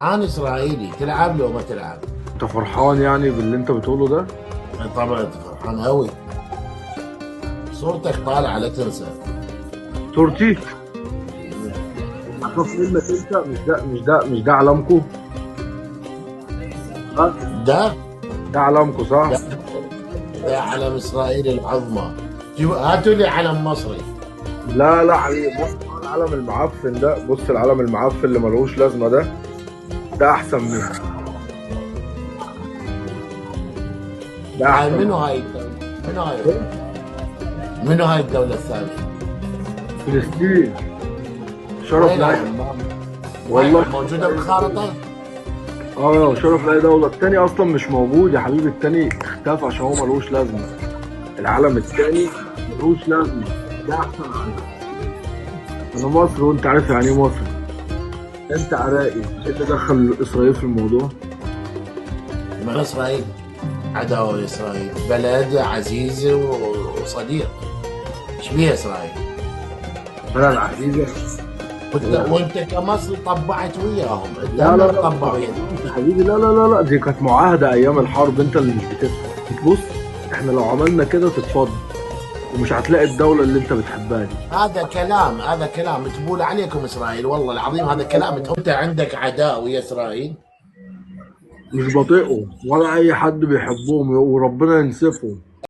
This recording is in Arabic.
انا اسرائيلي، تلعب لو ما تلعب؟ انت فرحان يعني باللي انت بتقوله ده؟ طبعا فرحان قوي. صورتك طالعه لا تنسى. صورتي؟ هخاف منك انت؟ مش ده علامكو؟ ها؟ ده ده علامكو صح؟ ده, ده علم اسرائيل العظمى. هاتوا لي علم مصري. لا لا حبيبي، بص العلم المعفن ده، بص العلم المعفن اللي ملوش لازمه ده، ده احسن منه. ده هاي احسن منو منه. هاي الدولة؟ منو هاي الدولة الثالثة؟ فلسطين. شرف وينها لاي. يما؟ والله. وين موجودة بالخارطة؟ اه شرف لاي دوله. التاني اصلا مش موجود يا حبيبي، التاني اختفى عشان هو ملوش لازمه. العلم التاني ملوش لازمه. ده احسن علم. انا مصر وانت عارف يعني ايه مصر. انت عراقي، ايه اللي دخل اسرائيل في الموضوع؟ من اسرائيل؟ عداوة اسرائيل، بلد عزيز وصديق. ايش بيها اسرائيل؟ بلد عزيزه. وانت كمصري طبعت وياهم، انت لا هم لا اللي لا طبعوا وياهم. يا حبيبي، لا لا لا لا، دي كانت معاهدة أيام الحرب، أنت اللي مش بتفهم. بص، إحنا لو عملنا كده تتفض، ومش هتلاقي الدولة اللي أنت بتحبها دي. هذا كلام تقول عليكم اسرائيل، والله العظيم هذا كلام. انت عندك عداء ويا اسرائيل. مش بطيئهم ولا أي حد بيحبهم، وربنا ينسفهم.